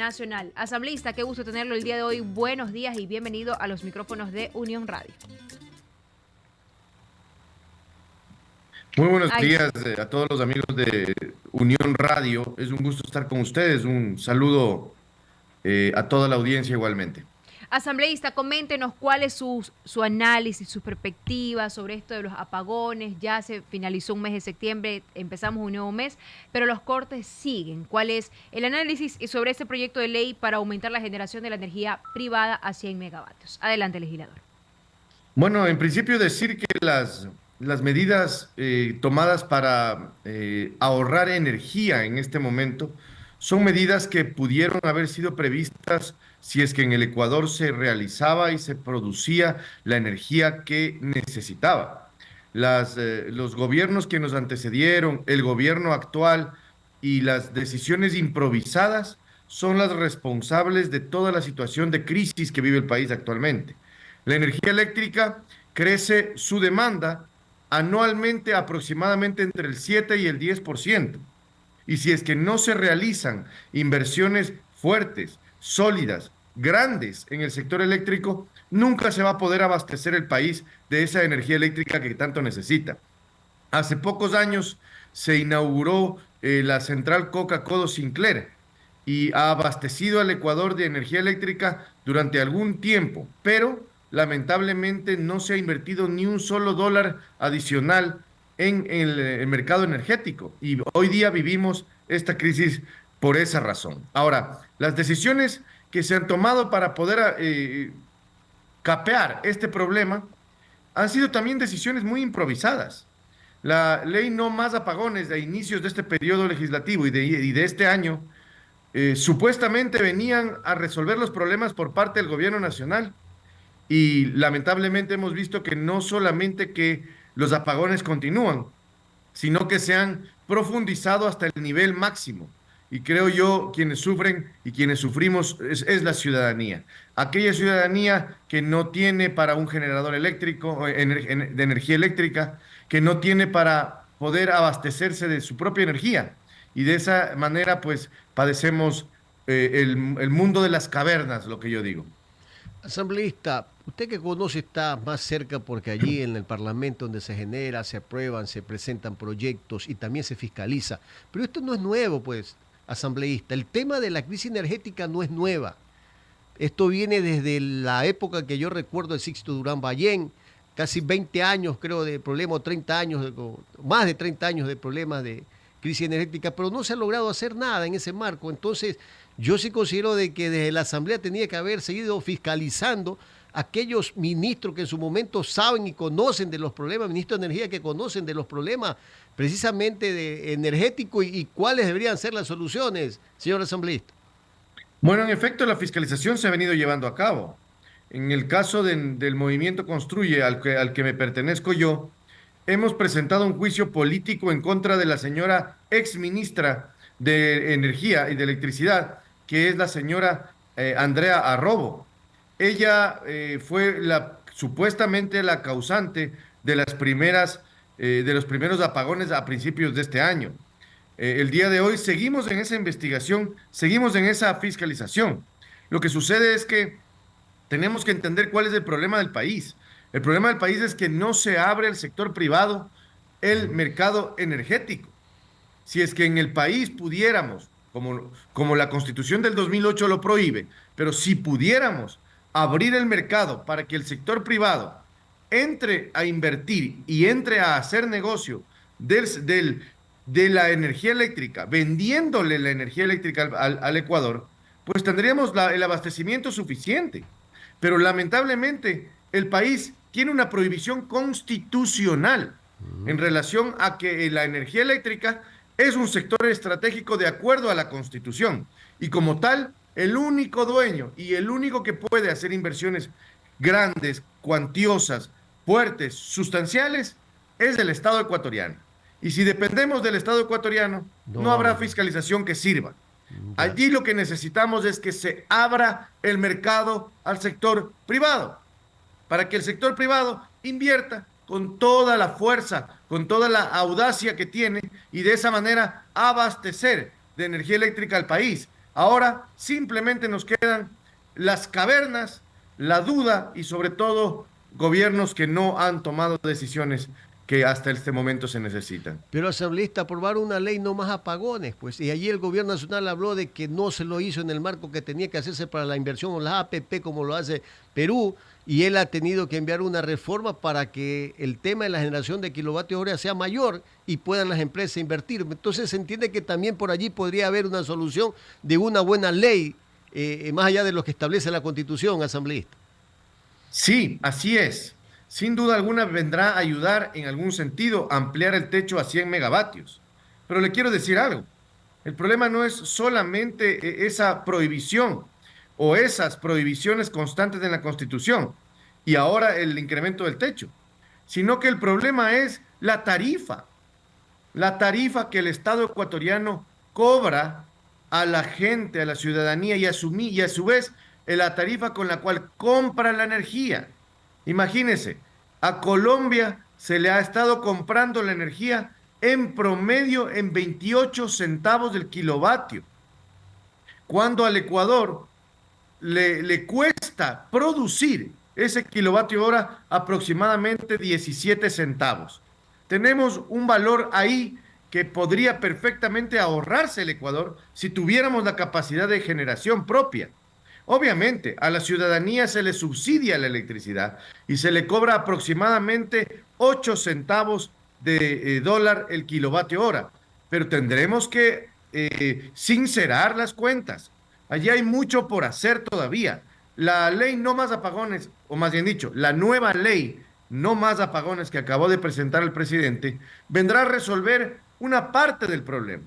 Nacional. Asambleísta, qué gusto tenerlo el día de hoy. Buenos días y bienvenido a los micrófonos de Unión Radio. Muy buenos días a todos los amigos de Unión Radio. Es un gusto estar con ustedes. Un saludo a toda la audiencia igualmente. Asambleísta, coméntenos cuál es su análisis, su perspectiva sobre esto de los apagones. Ya se finalizó un mes de septiembre, empezamos un nuevo mes, pero los cortes siguen. ¿Cuál es el análisis sobre este proyecto de ley para aumentar la generación de la energía privada a 100 megavatios? Adelante, legislador. Bueno, en principio decir que las medidas tomadas para ahorrar energía en este momento son medidas que pudieron haber sido previstas si es que en el Ecuador se realizaba y se producía la energía que necesitaba. Los gobiernos que nos antecedieron, el gobierno actual y las decisiones improvisadas son las responsables de toda la situación de crisis que vive el país actualmente. La energía eléctrica crece su demanda anualmente aproximadamente entre el 7 y el 10%. Y si es que no se realizan inversiones fuertes, sólidas, grandes en el sector eléctrico, nunca se va a poder abastecer el país de esa energía eléctrica que tanto necesita. Hace pocos años se inauguró la central Coca-Cola Sinclair y ha abastecido al Ecuador de energía eléctrica durante algún tiempo, pero lamentablemente no se ha invertido ni un solo dólar adicional en el mercado energético y hoy día vivimos esta crisis por esa razón. Ahora, las decisiones que se han tomado para poder capear este problema han sido también decisiones muy improvisadas. La ley No Más Apagones de inicios de este periodo legislativo y de este año supuestamente venían a resolver los problemas por parte del gobierno nacional y lamentablemente hemos visto que no solamente que los apagones continúan, sino que se han profundizado hasta el nivel máximo. Y creo yo, quienes sufren y quienes sufrimos es la ciudadanía. Aquella ciudadanía que no tiene para un generador eléctrico, de energía eléctrica, que no tiene para poder abastecerse de su propia energía. Y de esa manera, pues, padecemos el mundo de las cavernas, lo que yo digo. Asambleísta, usted que conoce está más cerca porque allí en el Parlamento donde se genera, se aprueban, se presentan proyectos y también se fiscaliza. Pero esto no es nuevo, pues, asambleísta. El tema de la crisis energética no es nueva. Esto viene desde la época que yo recuerdo de Sixto Durán Ballén, casi 20 años creo de problemas, 30 años, más de 30 años de problemas de crisis energética, pero no se ha logrado hacer nada en ese marco. Entonces, yo sí considero de que desde la Asamblea tenía que haber seguido fiscalizando a aquellos ministros que en su momento saben y conocen de los problemas, ministros de Energía que conocen de los problemas precisamente de energético y cuáles deberían ser las soluciones, señor asambleísta. Bueno, en efecto, la fiscalización se ha venido llevando a cabo. En el caso del movimiento Construye, al que me pertenezco yo, hemos presentado un juicio político en contra de la señora ex ministra de Energía y de Electricidad, que es la señora Andrea Arrobo. Ella fue supuestamente la causante de de los primeros apagones a principios de este año. El día de hoy seguimos en esa investigación, seguimos en esa fiscalización. Lo que sucede es que tenemos que entender cuál es el problema del país. El problema del país es que no se abre el sector privado el mercado energético. Si es que en el país pudiéramos, como la Constitución del 2008 lo prohíbe, pero si pudiéramos abrir el mercado para que el sector privado entre a invertir y entre a hacer negocio de la energía eléctrica, vendiéndole la energía eléctrica al Ecuador, pues tendríamos el abastecimiento suficiente. Pero lamentablemente el país tiene una prohibición constitucional en relación a que la energía eléctrica es un sector estratégico de acuerdo a la Constitución. Y como tal, el único dueño y el único que puede hacer inversiones grandes, cuantiosas, fuertes, sustanciales, es el Estado ecuatoriano. Y si dependemos del Estado ecuatoriano, no habrá fiscalización que sirva. Allí lo que necesitamos es que se abra el mercado al sector privado, para que el sector privado invierta con toda la fuerza, con toda la audacia que tiene y de esa manera abastecer de energía eléctrica al país. Ahora simplemente nos quedan las cavernas, la duda y sobre todo gobiernos que no han tomado decisiones que hasta este momento se necesitan. Pero asambleísta, aprobar una ley no más apagones, pues, y allí el gobierno nacional habló de que no se lo hizo en el marco que tenía que hacerse para la inversión en las APP como lo hace Perú, y él ha tenido que enviar una reforma para que el tema de la generación de kilovatios hora sea mayor y puedan las empresas invertir. Entonces se entiende que también por allí podría haber una solución de una buena ley, más allá de lo que establece la Constitución, asambleísta. Sí, así es. Sin duda alguna vendrá a ayudar en algún sentido a ampliar el techo a 100 megavatios. Pero le quiero decir algo. El problema no es solamente esa prohibición o esas prohibiciones constantes en la Constitución y ahora el incremento del techo, sino que el problema es la tarifa que el Estado ecuatoriano cobra a la gente, a la ciudadanía y a su vez la tarifa con la cual compra la energía. Imagínense, a Colombia se le ha estado comprando la energía en promedio en 28 centavos del kilovatio, cuando al Ecuador le cuesta producir ese kilovatio hora aproximadamente 17 centavos. Tenemos un valor ahí que podría perfectamente ahorrarse el Ecuador si tuviéramos la capacidad de generación propia. Obviamente, a la ciudadanía se le subsidia la electricidad y se le cobra aproximadamente 8 centavos de dólar el kilovatio hora, pero tendremos que sincerar las cuentas. Allí hay mucho por hacer todavía. La ley no más apagones, o más bien dicho, la nueva ley no más apagones que acabó de presentar el presidente, vendrá a resolver una parte del problema,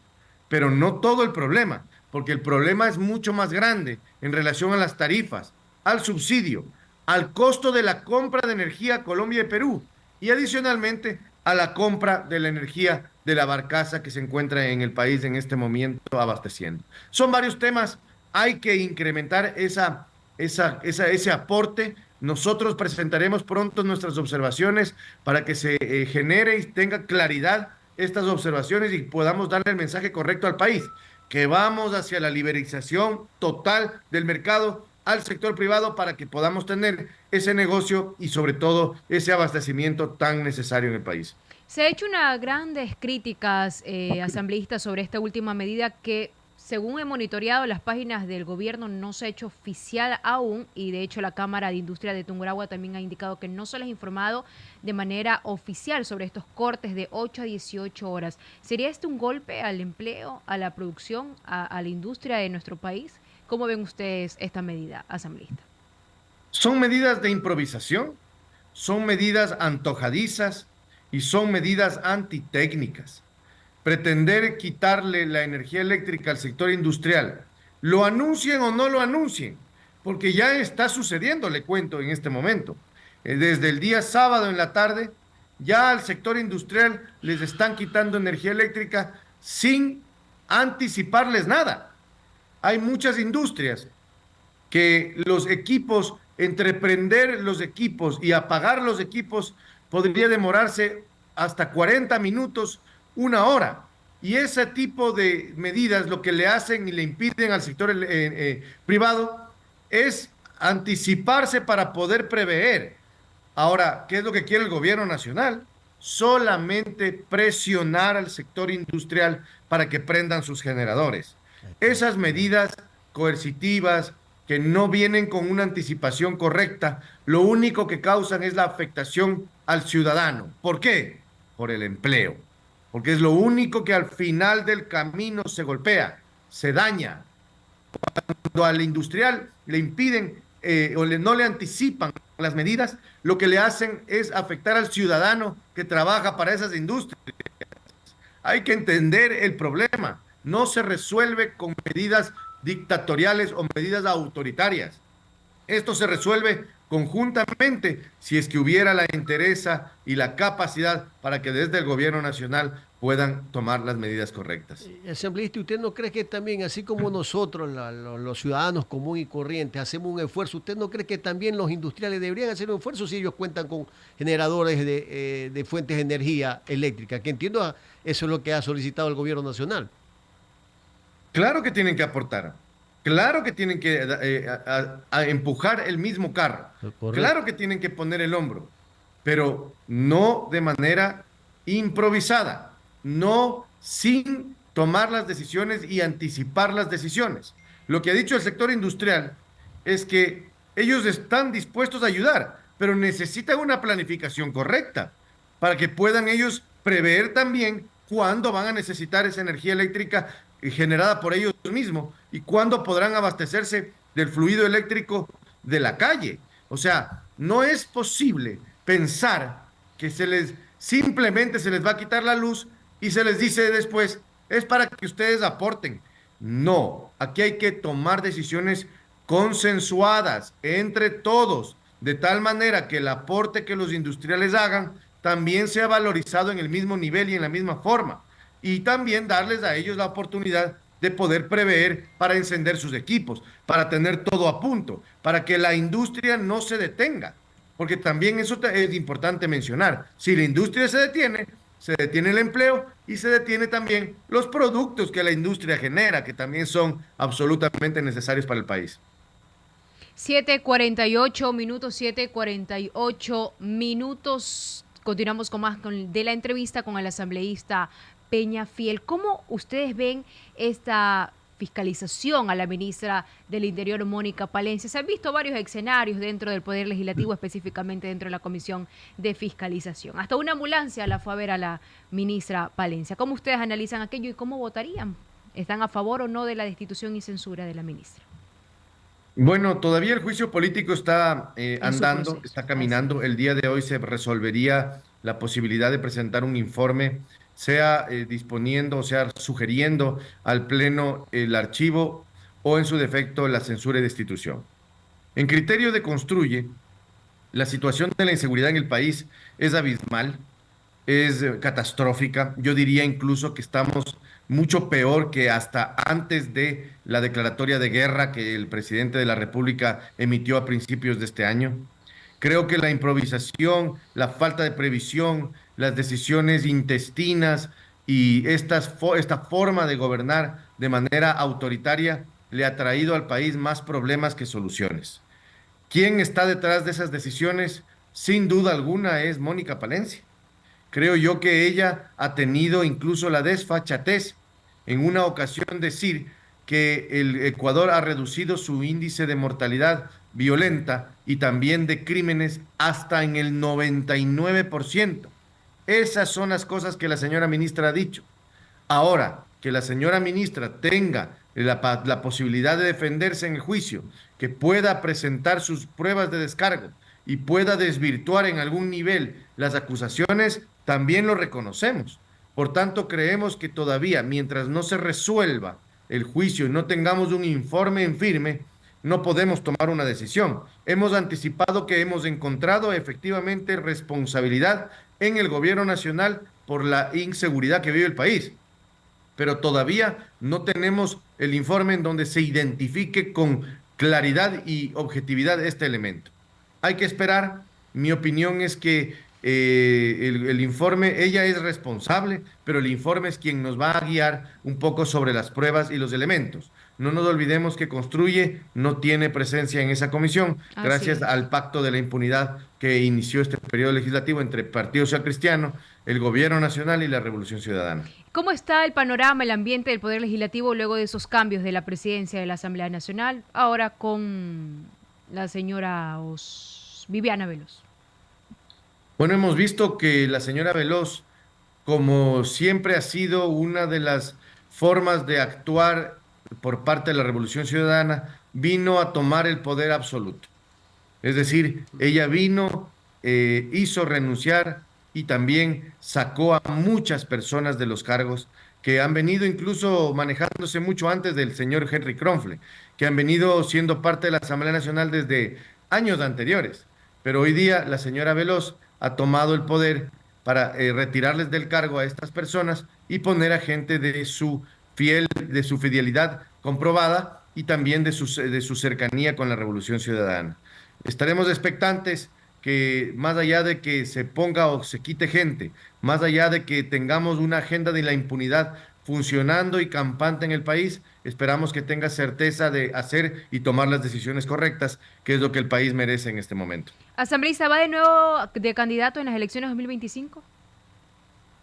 pero no todo el problema, porque el problema es mucho más grande en relación a las tarifas, al subsidio, al costo de la compra de energía a Colombia y Perú, y adicionalmente a la compra de la energía de la barcaza que se encuentra en el país en este momento abasteciendo. Son varios temas, hay que incrementar ese aporte. Nosotros presentaremos pronto nuestras observaciones para que se genere y tenga claridad estas observaciones y podamos darle el mensaje correcto al país, que vamos hacia la liberalización total del mercado al sector privado para que podamos tener ese negocio y sobre todo ese abastecimiento tan necesario en el país. Se ha hecho unas grandes críticas, asambleístas, sobre esta última medida que, según he monitoreado, las páginas del gobierno no se ha hecho oficial aún, y de hecho la Cámara de Industria de Tungurahua también ha indicado que no se les ha informado de manera oficial sobre estos cortes de 8 a 18 horas. ¿Sería este un golpe al empleo, a la producción, a la industria de nuestro país? ¿Cómo ven ustedes esta medida, asambleísta? Son medidas de improvisación, son medidas antojadizas y son medidas antitécnicas. Pretender quitarle la energía eléctrica al sector industrial, lo anuncien o no lo anuncien, porque ya está sucediendo, le cuento en este momento. Desde el día sábado en la tarde, ya al sector industrial les están quitando energía eléctrica sin anticiparles nada. Hay muchas industrias que los equipos, entre prender los equipos y apagar los equipos, podría demorarse hasta 40 minutos, una hora. Y ese tipo de medidas lo que le hacen y le impiden al sector privado es anticiparse para poder prever. Ahora, ¿qué es lo que quiere el gobierno nacional? Solamente presionar al sector industrial para que prendan sus generadores. Esas medidas coercitivas que no vienen con una anticipación correcta, lo único que causan es la afectación al ciudadano. ¿Por qué? Por el empleo. Porque es lo único que al final del camino se golpea, se daña. Cuando al industrial le impiden no le anticipan las medidas, lo que le hacen es afectar al ciudadano que trabaja para esas industrias. Hay que entender el problema. No se resuelve con medidas dictatoriales o medidas autoritarias. Esto se resuelve conjuntamente si es que hubiera la entereza y la capacidad para que desde el gobierno nacional puedan tomar las medidas correctas. Asambleísta, ¿usted no cree que también, así como nosotros, los ciudadanos común y corrientes, hacemos un esfuerzo, usted no cree que también los industriales deberían hacer un esfuerzo si ellos cuentan con generadores de fuentes de energía eléctrica? Que entiendo, eso es lo que ha solicitado el gobierno nacional. Claro que tienen que aportar. Claro que tienen que a empujar el mismo carro. Correcto. Claro que tienen que poner el hombro, pero no de manera improvisada, no sin tomar las decisiones y anticipar las decisiones. Lo que ha dicho el sector industrial es que ellos están dispuestos a ayudar, pero necesitan una planificación correcta para que puedan ellos prever también cuándo van a necesitar esa energía eléctrica generada por ellos mismos y cuándo podrán abastecerse del fluido eléctrico de la calle. O sea, no es posible pensar que simplemente se les va a quitar la luz y se les dice después, es para que ustedes aporten. No, aquí hay que tomar decisiones consensuadas entre todos, de tal manera que el aporte que los industriales hagan también sea valorizado en el mismo nivel y en la misma forma. Y también darles a ellos la oportunidad de poder prever para encender sus equipos, para tener todo a punto, para que la industria no se detenga. Porque también eso es importante mencionar. Si la industria se detiene el empleo y se detiene también los productos que la industria genera, que también son absolutamente necesarios para el país. 7:48 minutos, 7:48 minutos. Continuamos con más de la entrevista con el asambleísta Peñafiel. ¿Cómo ustedes ven esta fiscalización a la ministra del Interior, Mónica Palencia? Se han visto varios escenarios dentro del Poder Legislativo, específicamente dentro de la Comisión de Fiscalización. Hasta una ambulancia la fue a ver a la ministra Palencia. ¿Cómo ustedes analizan aquello y cómo votarían? ¿Están a favor o no de la destitución y censura de la ministra? Bueno, todavía el juicio político está andando, está caminando. El día de hoy se resolvería la posibilidad de presentar un informe, sea disponiendo, o sea, sugiriendo al Pleno el archivo o en su defecto la censura y destitución. En criterio de Construye, la situación de la inseguridad en el país es abismal, es catastrófica. Yo diría incluso que estamos mucho peor que hasta antes de la declaratoria de guerra que el presidente de la República emitió a principios de este año. Creo que la improvisación, la falta de previsión, las decisiones intestinas y esta forma de gobernar de manera autoritaria le ha traído al país más problemas que soluciones. ¿Quién está detrás de esas decisiones? Sin duda alguna es Mónica Palencia. Creo yo que ella ha tenido incluso la desfachatez en una ocasión decir que el Ecuador ha reducido su índice de mortalidad violenta y también de crímenes hasta en el 99%. Esas son las cosas que la señora ministra ha dicho. Ahora, que la señora ministra tenga la posibilidad de defenderse en el juicio, que pueda presentar sus pruebas de descargo y pueda desvirtuar en algún nivel las acusaciones, también lo reconocemos. Por tanto, creemos que todavía, mientras no se resuelva el juicio y no tengamos un informe en firme, no podemos tomar una decisión. Hemos anticipado que hemos encontrado efectivamente responsabilidad en el gobierno nacional por la inseguridad que vive el país, pero todavía no tenemos el informe en donde se identifique con claridad y objetividad este elemento. Hay que esperar. Mi opinión es que el informe, ella es responsable, pero el informe es quien nos va a guiar un poco sobre las pruebas y los elementos. No nos olvidemos que Construye no tiene presencia en esa comisión, gracias al pacto de la impunidad que inició este periodo legislativo entre el Partido Social Cristiano, el Gobierno Nacional y la Revolución Ciudadana. ¿Cómo está el panorama, el ambiente del Poder Legislativo luego de esos cambios de la presidencia de la Asamblea Nacional, ahora con la señora Viviana Veloz? Bueno, hemos visto que la señora Veloz, como siempre ha sido una de las formas de actuar por parte de la Revolución Ciudadana, vino a tomar el poder absoluto. Es decir, ella vino, hizo renunciar y también sacó a muchas personas de los cargos que han venido incluso manejándose mucho antes del señor Henry Kronfle, que han venido siendo parte de la Asamblea Nacional desde años anteriores. Pero hoy día la señora Veloz ha tomado el poder para retirarles del cargo a estas personas y poner a gente de su fidelidad comprobada y también de su cercanía con la Revolución Ciudadana. Estaremos expectantes que más allá de que se ponga o se quite gente, más allá de que tengamos una agenda de la impunidad funcionando y campante en el país, esperamos que tenga certeza de hacer y tomar las decisiones correctas, que es lo que el país merece en este momento. Asambleísta, ¿va de nuevo de candidato en las elecciones 2025?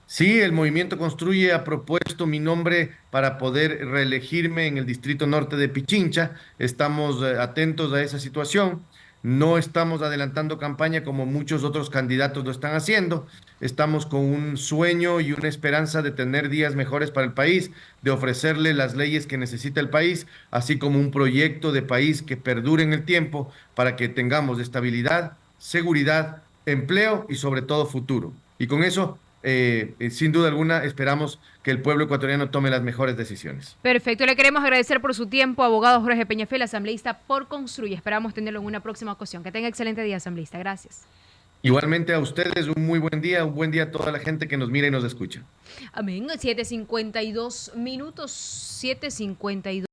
Sí, el Movimiento Construye ha propuesto mi nombre para poder reelegirme en el Distrito Norte de Pichincha. Estamos atentos a esa situación. No estamos adelantando campaña como muchos otros candidatos lo están haciendo. Estamos con un sueño y una esperanza de tener días mejores para el país, de ofrecerle las leyes que necesita el país, así como un proyecto de país que perdure en el tiempo para que tengamos estabilidad, seguridad, empleo y sobre todo futuro. Y con eso sin duda alguna, esperamos que el pueblo ecuatoriano tome las mejores decisiones. Perfecto, le queremos agradecer por su tiempo, abogado Jorge Peñafiel, asambleísta por Construye. Esperamos tenerlo en una próxima ocasión. Que tenga excelente día, asambleísta. Gracias. Igualmente a ustedes, un muy buen día a toda la gente que nos mira y nos escucha. Amén. 7:52 minutos, 7:52.